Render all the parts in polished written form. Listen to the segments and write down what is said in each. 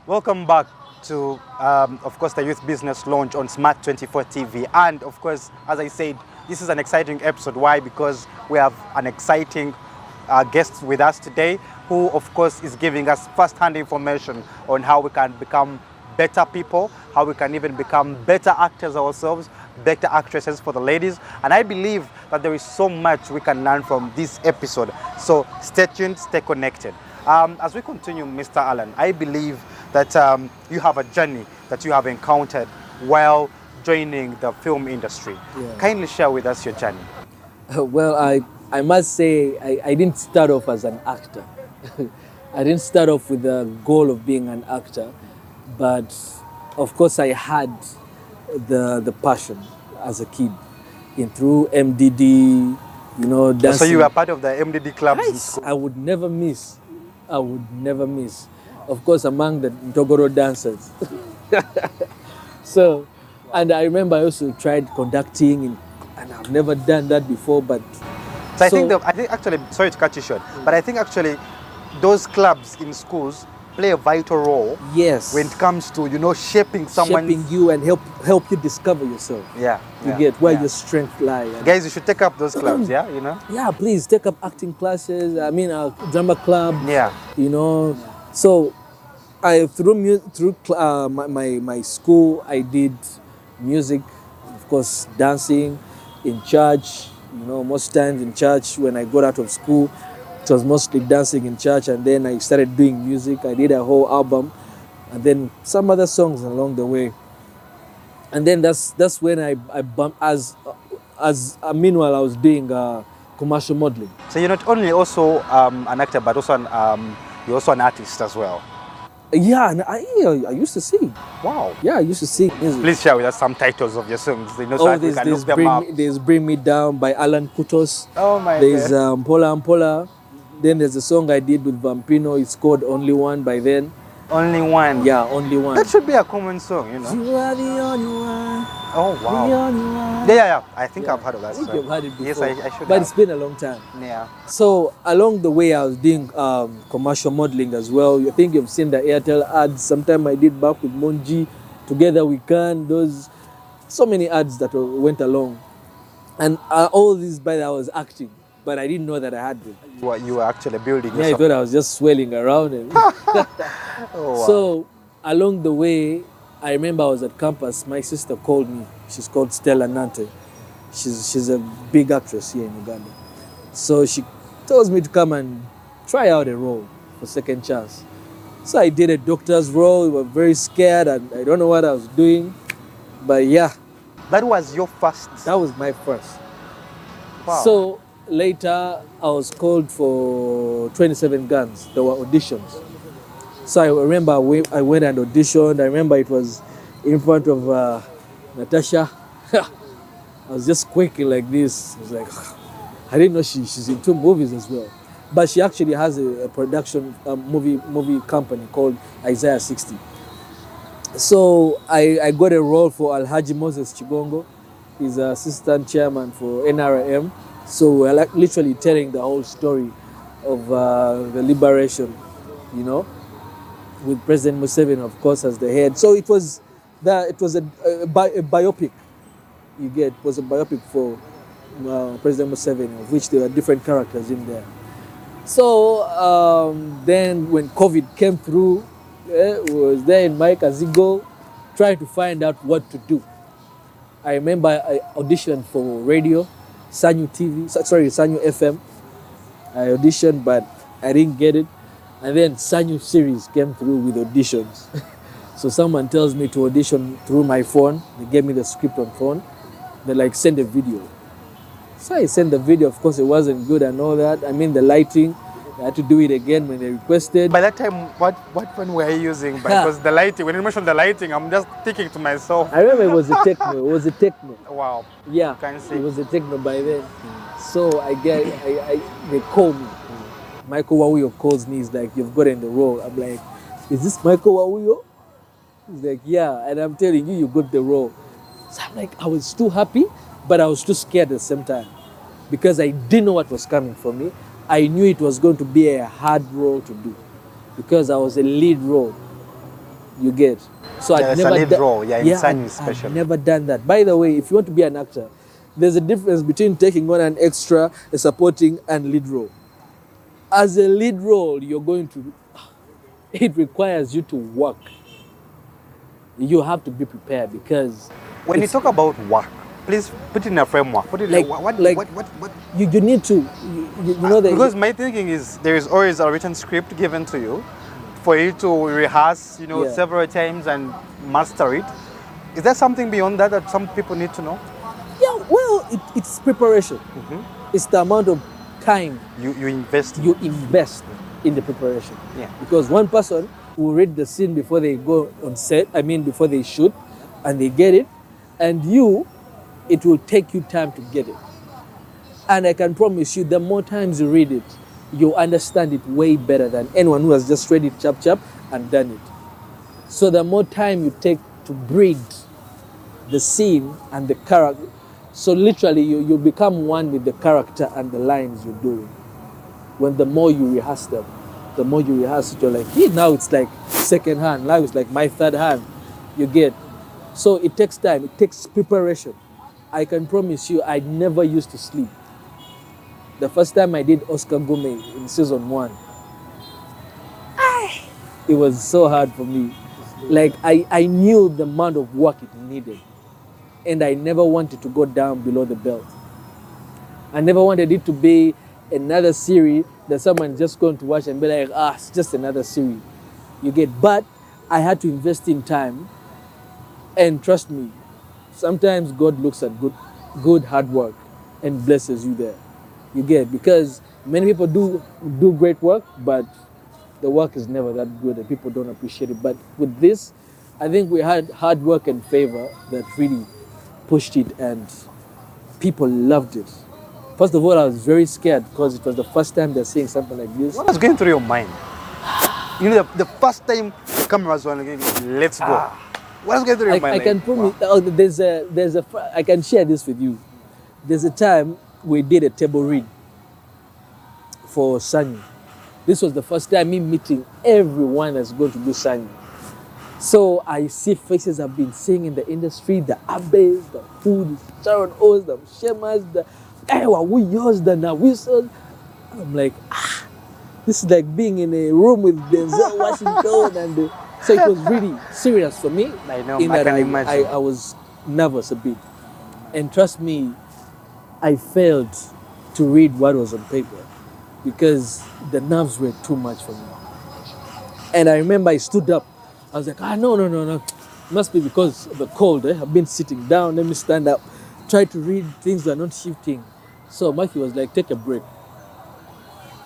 Welcome back to, of course, the Youth Business Launch on Smart 24 TV. And, of course, as I said, this is an exciting episode. Why? Because we have an exciting guest with us today who, of course, is giving us first-hand information on how we can become better people, how we can even become better actors ourselves, better actresses for the ladies. And I believe that there is so much we can learn from this episode. So stay tuned, stay connected. As we continue, Mr. Allen, I believe that you have a journey that you have encountered while joining the film industry. Yeah. Kindly share with us your journey. Well, I must say I didn't start off as an actor. I didn't start off with the goal of being an actor, but of course I had the passion as a kid through MDD, dancing. So you were part of the MDD clubs in school? I would never miss. Of course, among the Ntogoro dancers. So, and I remember I also tried conducting, and I've never done that before. But I think actually, sorry to cut you short, but I think actually those clubs in schools play a vital role. Yes. When it comes to shaping someone, shaping you and help you discover yourself. Yeah. You get where your strength lies. Guys, you should take up those clubs. Yeah, Yeah, please take up acting classes. I mean, a drama club. Yeah. So I through my school I did music, of course, dancing in church. Most times in church when I got out of school, it was mostly dancing in church, and then I started doing music. I did a whole album, and then some other songs along the way. And then that's when I bumped meanwhile I was doing commercial modeling. So you're not only also an actor, but also you're also an artist as well. Yeah, and I used to sing. Wow. Yeah, I used to sing music. Please share with us some titles of your songs. So that we can look them up. There's Bring Me Down by Alan Kutos. Oh my God. There's Mpola Mpola. Then there's a song I did with Vampino. It's called Only One by then. Only One? Yeah, Only One. That should be a common song, You are the only one. Oh, wow. The only one. Yeah. I think I've heard of that song. I think you've heard it before. Yes, I should But have. it's been a long time. Yeah. So along the way, I was doing commercial modeling as well. I think you've seen the Airtel ads. Sometime I did back with Monji. Together We Can. So many ads that went along. And all these, by I was acting. But I didn't know that I had them. You were actually building yourself. Yeah, I thought I was just swelling around. Oh, wow. So along the way, I remember I was at campus. My sister called me. She's called Stella Nante. She's a big actress here in Uganda. So she tells me to come and try out a role for second chance. So I did a doctor's role. We were very scared and I don't know what I was doing. But yeah. That was your first? That was my first. Wow. So later, I was called for 27 Guns. There were auditions. So I remember I went and auditioned. I remember it was in front of Natasha. I was just quaking like this. I was like, I didn't know she's in 2 movies as well. But she actually has a production movie company called Isaiah 60. So I got a role for Alhaji Moses Chigongo. He's an assistant chairman for NRM. So we're literally telling the whole story of the liberation, with President Museveni, of course, as the head. So it was a biopic. It was a biopic for President Museveni, of which there were different characters in there. So then when COVID came through, we was there in Mike Azigo trying to find out what to do. I remember I auditioned for radio. Sanyu FM. I auditioned, but I didn't get it. And then Sanyu series came through with auditions. So someone tells me to audition through my phone. They gave me the script on phone. They send a video. So I sent the video. Of course, it wasn't good and all that. I mean, the lighting. I had to do it again when they requested. By that time, what phone were you using? Because the lighting, when you mentioned the lighting, I'm just thinking to myself. I remember it was a Techno. Wow. Yeah. You can see. It was a Techno by then. So they call me. Michael Wawuyo calls me. He's like, you've gotten the role. I'm like, is this Michael Wawuyo? He's like, yeah. And I'm telling you, you got the role. So I'm like, I was too happy, but I was too scared at the same time. Because I didn't know what was coming for me. I knew it was going to be a hard role to do because I was a lead role. You get. So Yeah, I'd it's a never lead role, in Sanyu I'd especially. never done that. By the way, if you want to be an actor, there's a difference between taking on an extra, a supporting, and lead role. As a lead role, it requires you to work. You have to be prepared because When you it's talk about work, please put it in a framework. Put it like, what you need to, you know that. because my thinking is there is always a written script given to you for you to rehearse, Yeah. several times and master it. Is there something beyond that that some people need to know? Yeah, well, it's preparation. It's the amount of time You invest. you invest in the preparation. Yeah. Because one person will read the scene before they go on set, before they shoot, and they get it, and it will take you time to get it. And I can promise you, the more times you read it, you understand it way better than anyone who has just read it chap chap and done it. So the more time you take to breathe the scene and the character, so literally you become one with the character and the lines you're doing. When the more you rehearse them, the more you rehearse it, you're like, hey, now it's like second hand, now it's like my third hand. You get. So it takes time, it takes preparation. I can promise you, I never used to sleep. The first time I did Oscar Gome in season 1, it was so hard for me. Like, I knew the amount of work it needed, and I never wanted to go down below the belt. I never wanted it to be another series that someone's just going to watch and be like, it's just another series. You get. But I had to invest in time, and trust me, sometimes God looks at good hard work and blesses you there. You get. Because many people do great work, but the work is never that good and people don't appreciate it. But with this, I think we had hard work and favor that really pushed it, and people loved it. First of all, I was very scared because it was the first time they're seeing something like this. What was going through your mind? The first time the cameras were like, let's go. What was going through your mind? I can promise. I can share this with you. There's a time we did a table read for Sanyu. This was the first time me meeting everyone that's going to do Sanyu. So I see faces I've been seeing in the industry, the Abbes, the Food, the Sharon O's, the Shemas, the we yours, the Nawisan. I'm like, this is like being in a room with Denzel Washington. And so it was really serious for me. I know, in I that can imagine. I was nervous a bit. And trust me, I failed to read what was on paper because the nerves were too much for me. And I remember I stood up. I was like, no. Must be because of the cold. I've been sitting down. Let me stand up. Try to read things that are not shifting. So Mikey was like, take a break.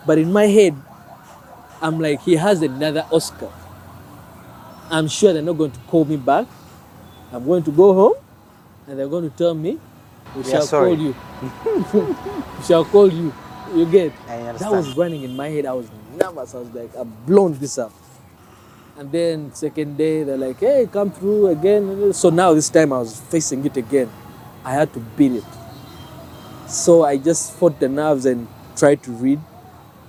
But in my head, I'm like, he has another Oscar. I'm sure they're not going to call me back. I'm going to go home and they're going to tell me, we shall call you. We shall call you. You get? I understand. That was running in my head. I was nervous. I was like, I've blown this up. And then second day, they're like, hey, come through again. So now this time I was facing it again. I had to beat it. So I just fought the nerves and tried to read.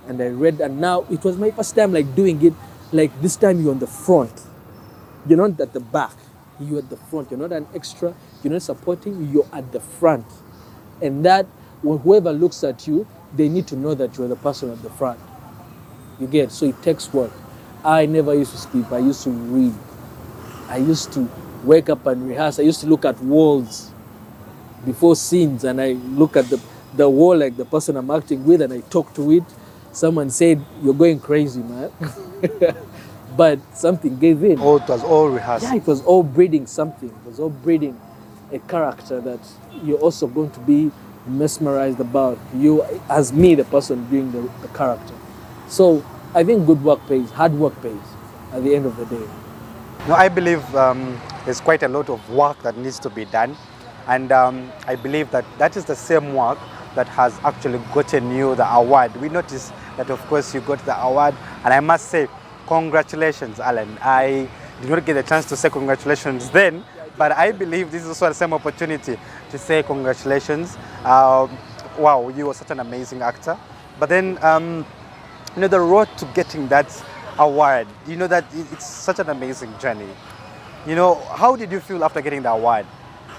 And I read, and now it was my first time like doing it. Like this time you're on the front. You're not at the back. You're at the front. You're not an extra. You're not supporting. You're at the front. And that, whoever looks at you, they need to know that you're the person at the front. You get? So it takes work. I never used to sleep. I used to read. I used to wake up and rehearse. I used to look at walls before scenes, and I look at the wall like the person I'm acting with, and I talk to it. Someone said, you're going crazy, man. But something gave in. It was all rehearsed. Yeah, it was all breeding something. It was all breeding a character that you're also going to be mesmerized about. You, as me, the person doing the character. So I think good work pays, hard work pays at the end of the day. No, I believe there's quite a lot of work that needs to be done. And I believe that is the same work that has actually gotten you the award. We noticed that, of course, you got the award. And I must say, congratulations, Alan. I did not get a chance to say congratulations then, but I believe this is also the same opportunity to say congratulations. Wow, you were such an amazing actor. But then, the road to getting that award. You know that it's such an amazing journey. You know, how did you feel after getting the award?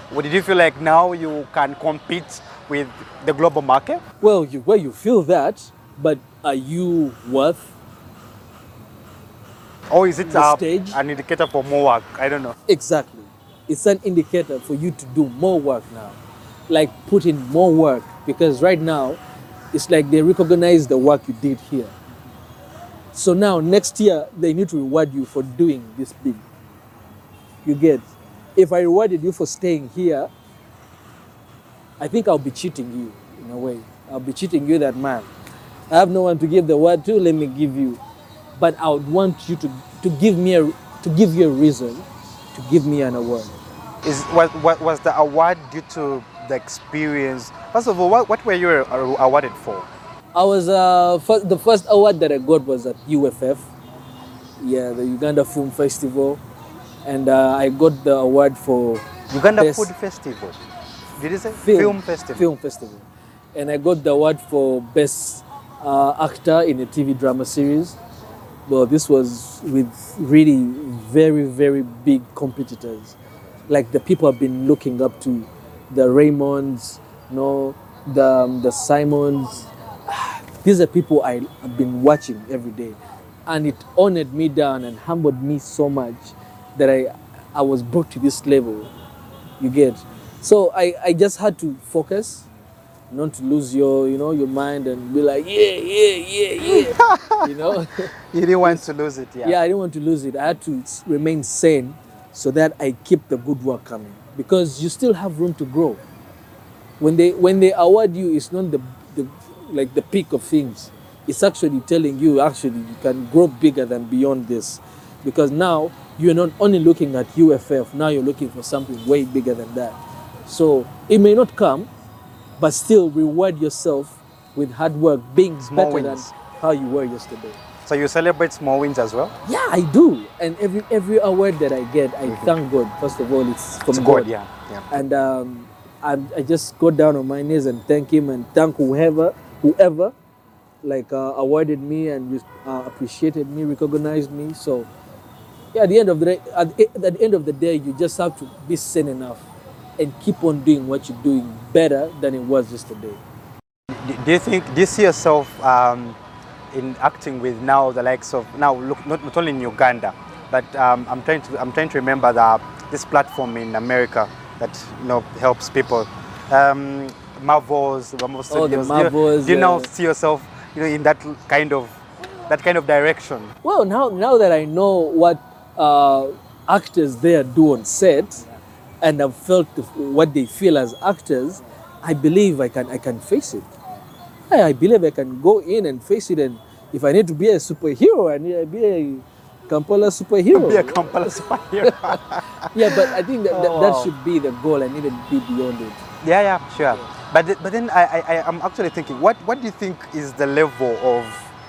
What did you feel like now you can compete with the global market? Well, you feel that, but are you worth Or is it the stage? an indicator for more work? I don't know. Exactly. It's an indicator for you to do more work now. Like put in more work, because right now it's like they recognize the work you did here. So now next year they need to reward you for doing this big. You get? If I rewarded you for staying here, I think I'll be cheating you in a way. I'll be cheating you that, man, I have no one to give the word to, let me give you. But I would want you to give you a reason to give me an award. Was the award due to the experience? First of all, what were you awarded for? I was the first award that I got was at UFF, the Uganda Film Festival, and I got the award for Uganda Best Food Festival. Did you say Film Festival? Film Festival, and I got the award for Best Actor in a TV drama series. Well, this was with really very, very big competitors, like the people I've been looking up to, the Raymonds, the Simons. These are people I've been watching every day, and it honored me down and humbled me so much that I was brought to this level. You get? So I just had to focus, not to lose your mind and be like you know. You didn't want to lose it, yeah. Yeah, I didn't want to lose it. I had to remain sane so that I keep the good work coming, because you still have room to grow. When they award you, it's not the peak of things. It's actually telling you you can grow bigger than beyond this, because now you're not only looking at UFF, now you're looking for something way bigger than that. So it may not come, but still reward yourself with hard work, being Small better wins. than how you were yesterday. So you celebrate small wins as well? Yeah, I do. And every award that I get, I thank God. First of all, it's from God. Yeah. And I just go down on my knees and thank Him, and thank whoever awarded me and appreciated me, recognized me. So yeah, at the end of the day, you just have to be sane enough and keep on doing what you're doing better than it was yesterday. Do you see yourself in acting with now the likes of, now look, not only in Uganda, but I'm trying to remember this platform in America that helps people, Marvel's Studios. The Marvels. Do you now see yourself in that kind of direction? Well, now that I know what actors there do on set, and I've felt what they feel as actors, I believe I can face it. I believe I can go in and face it, and if I need to be a superhero, I need to be a Kampala superhero. Be a Kampala superhero. Yeah, but I think that should be the goal. I need to be beyond it. Yeah, sure. But then I'm actually thinking, what do you think is the level of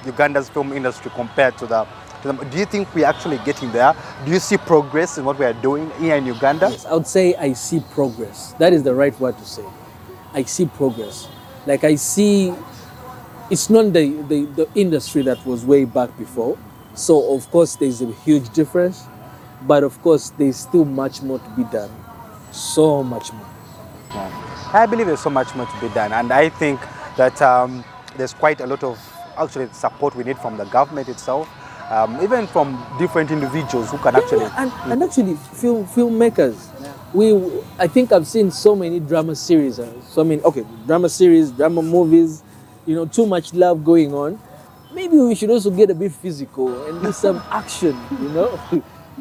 Uganda's film industry compared to the? Do you think we're actually getting there? Do you see progress in what we are doing here in Uganda? Yes, I would say I see progress. That is the right word to say. I see progress. Like I see, it's not the industry that was way back before. So of course there's a huge difference, but of course there's still much more to be done. So much more. Yeah. I believe there's so much more to be done, and I think that there's quite a lot of actually support we need from the government itself. Even from different individuals who can actually... And actually filmmakers. Yeah. I think I've seen so many drama series, drama series, drama movies, too much love going on. Maybe we should also get a bit physical and do some action,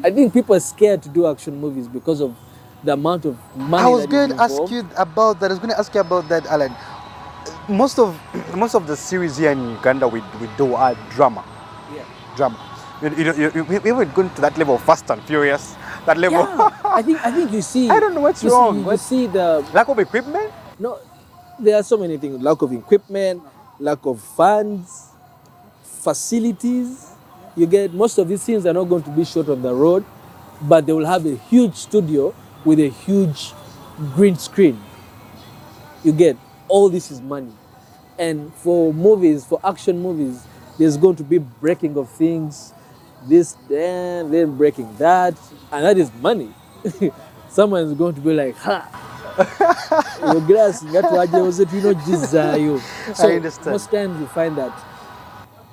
I think people are scared to do action movies because of the amount of money. I was going to ask you about that, Alan. Most of the series here in Uganda we do are drama. Drama. We were going to that level of Fast and Furious. That level. Yeah, I think you see. I don't know what's wrong. You see the lack of equipment. No, there are so many things. Lack of equipment, lack of funds, facilities. You get most of these things are not going to be shot on the road, but they will have a huge studio with a huge green screen. You get all this is money, and for action movies. There's going to be breaking of things, this, then breaking that, and that is money. Someone is going to be like, ha, your grass, that was it, you. So I understand. most times you find that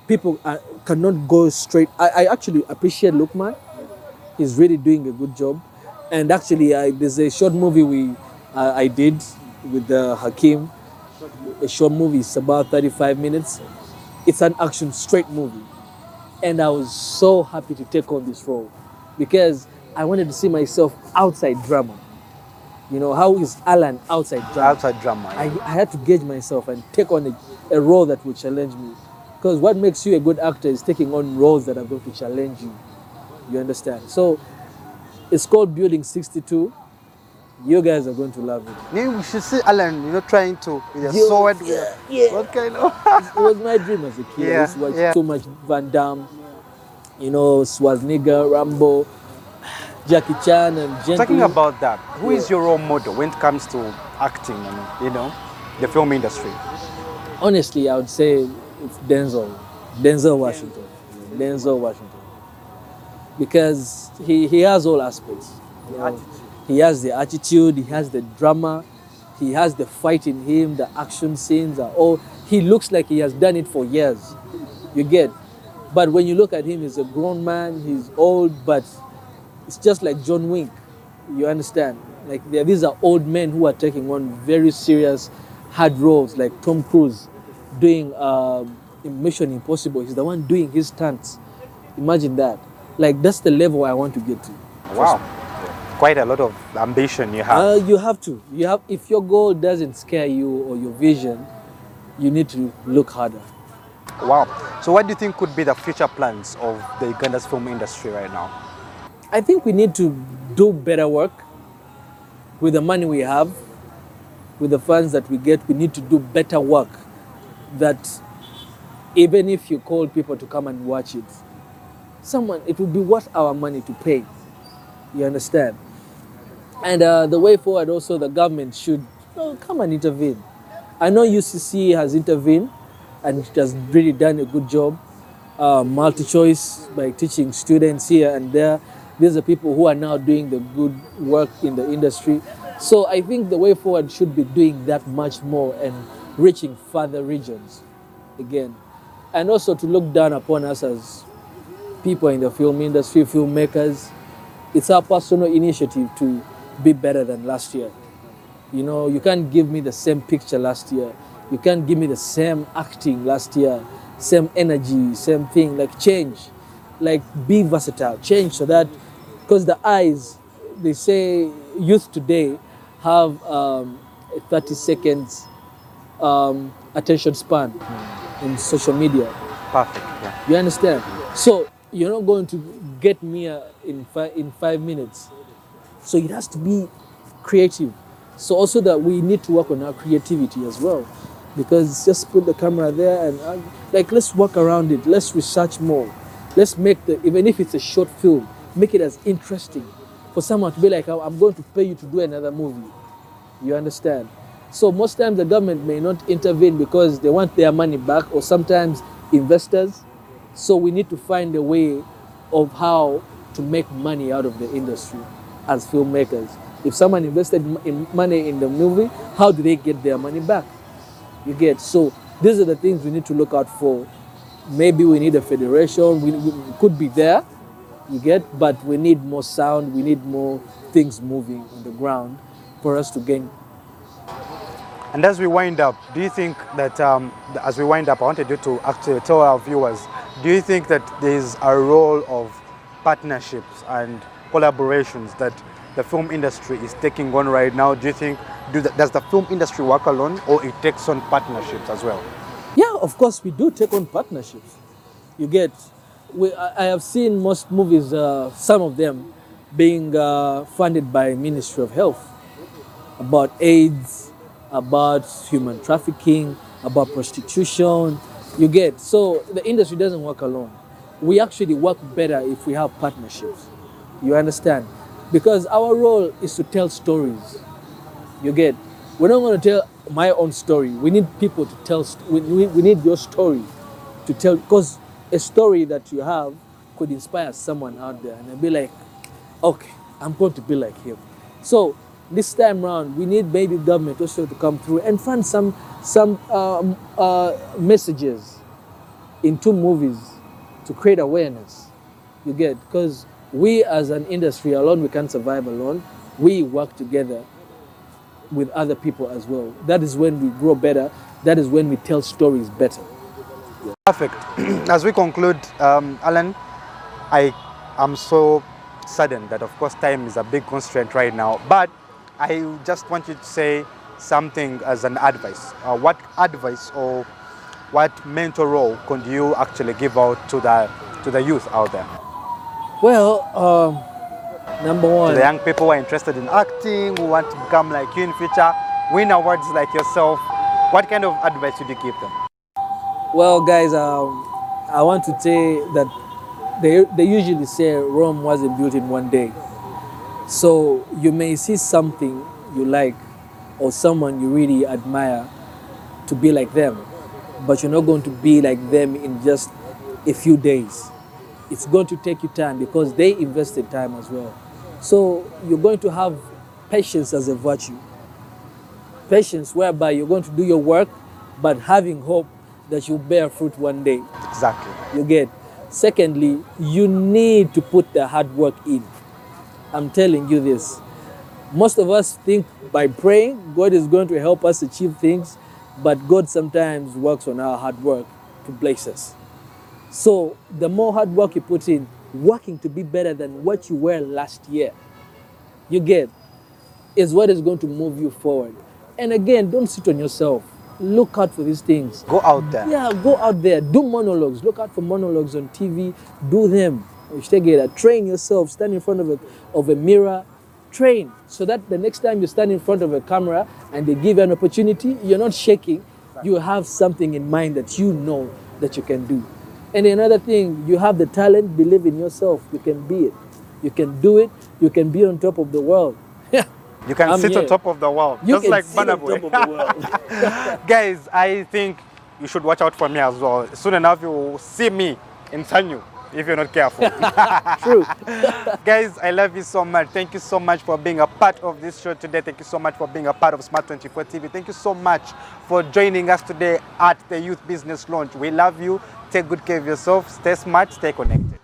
people cannot go straight. I actually appreciate Lukman. He's really doing a good job. And actually, there's a short movie I did with Hakim. A short movie. It's about 35 minutes. It's an action straight movie. And I was so happy to take on this role because I wanted to see myself outside drama. How is Alan outside drama? Outside drama. I had to gauge myself and take on a role that would challenge me. Because what makes you a good actor is taking on roles that are going to challenge you. You understand? So it's called Building 62. You guys are going to love it. Maybe we should see Alan, trying to with a Yo, sword. yeah. What kind of? It was my dream as a kid. I used to watch so much Van Damme, Schwarzenegger, Rambo, Jackie Chan, and Jet Li. Talking about that, who is your role model when it comes to acting and the film industry? Honestly, I would say it's Denzel Washington, because he has all aspects. He has the attitude, he has the drama, he has the fight in him, the action scenes are all. He looks like he has done it for years. You get, but when you look at him, he's a grown man. He's old, but it's just like John Wick. You understand? Like these are old men who are taking on very serious, hard roles. Like Tom Cruise doing in Mission Impossible. He's the one doing his stunts. Imagine that. Like that's the level I want to get to. Wow. Quite a lot of ambition you have. You have to. If your goal doesn't scare you or your vision, you need to look harder. Wow. So what do you think could be the future plans of the Uganda's film industry right now? I think we need to do better work with the money we have, with the funds that we get. We need to do better work that even if you call people to come and watch it, it will be worth our money to pay. You understand? And the way forward also, the government should come and intervene. I know UCC has intervened and it has really done a good job. Multi-choice by teaching students here and there. These are people who are now doing the good work in the industry. So I think the way forward should be doing that much more and reaching further regions again. And also to look down upon us as people in the film industry, filmmakers. It's our personal initiative to be better than last year. You can't give me the same picture last year. You can't give me the same acting last year, same energy, same thing. Like change, like be versatile, change so that, because the eyes, they say youth today have a 30 seconds attention span in social media. Perfect. Yeah. You understand? So you're not going to get me in 5 minutes. So it has to be creative. So also that we need to work on our creativity as well, because just put the camera there and let's work around it. Let's research more. Let's make even if it's a short film, make it as interesting for someone to be like, I'm going to pay you to do another movie. You understand? So most times the government may not intervene because they want their money back, or sometimes investors. So we need to find a way of how to make money out of the industry as filmmakers. If someone invested money in the movie, how do they get their money back? You get? So these are the things we need to look out for. Maybe we need a federation. We could be there, you get? But we need more sound. We need more things moving on the ground for us to gain. And as we wind up, do you think that, as we wind up, I wanted you to actually tell our viewers, do you think that there's a role of partnerships and collaborations that the film industry is taking on right now? Do you think, does the film industry work alone, or it takes on partnerships as well? Yeah, of course, we do take on partnerships. You get, I have seen most movies, some of them being funded by Ministry of Health, about AIDS, about human trafficking, about prostitution. You get, so the industry doesn't work alone. We actually work better if we have partnerships. You understand? Because our role is to tell stories. You get, we're not going to tell my own story. We need people to tell, we need your story to tell, because a story that you have could inspire someone out there and they'll be like, okay, I'm going to be like him. So this time around, we need maybe government also to come through and fund some messages into movies to create awareness. You get, because we as an industry alone, we can't survive alone. We work together with other people as well. That is when we grow better. That is when we tell stories better. Perfect. As we conclude, Alan, I am so saddened that, of course, time is a big constraint right now. But I just want you to say something as an advice. What advice or what mentor role could you actually give out to the youth out there? Well, number one, to the young people who are interested in acting, who want to become like you in future, win awards like yourself, what kind of advice would you give them? well, guys, I want to say that they usually say Rome wasn't built in one day. So you may see something you like or someone you really admire to be like them, but you're not going to be like them in just a few days. It's going to take you time because they invested time as well. So you're going to have patience as a virtue. Patience whereby you're going to do your work, but having hope that you'll bear fruit one day. Exactly. You get. Secondly, you need to put the hard work in. I'm telling you this. Most of us think by praying, God is going to help us achieve things, but God sometimes works on our hard work to bless us. So the more hard work you put in, working to be better than what you were last year, you get, is what is going to move you forward. And again, don't sit on yourself. Look out for these things. Go out there. Yeah, go out there. Do monologues. Look out for monologues on TV. Do them. Train yourself. Stand in front of a mirror. Train so that the next time you stand in front of a camera and they give you an opportunity, you're not shaking. You have something in mind that you know that you can do. And another thing, you have the talent, believe in yourself. You can be it. You can do it. You can be on top of the world. You can sit on top of the world, just like Burna Boy. Guys, I think you should watch out for me as well. Soon enough, you will see me in Sanyu if you're not careful. True. Guys, I love you so much. Thank you so much for being a part of this show today. Thank you so much for being a part of Smart 24 TV. Thank you so much for joining us today at the Youth Business Launch. We love you. Take good care of yourself. Stay smart. Stay connected.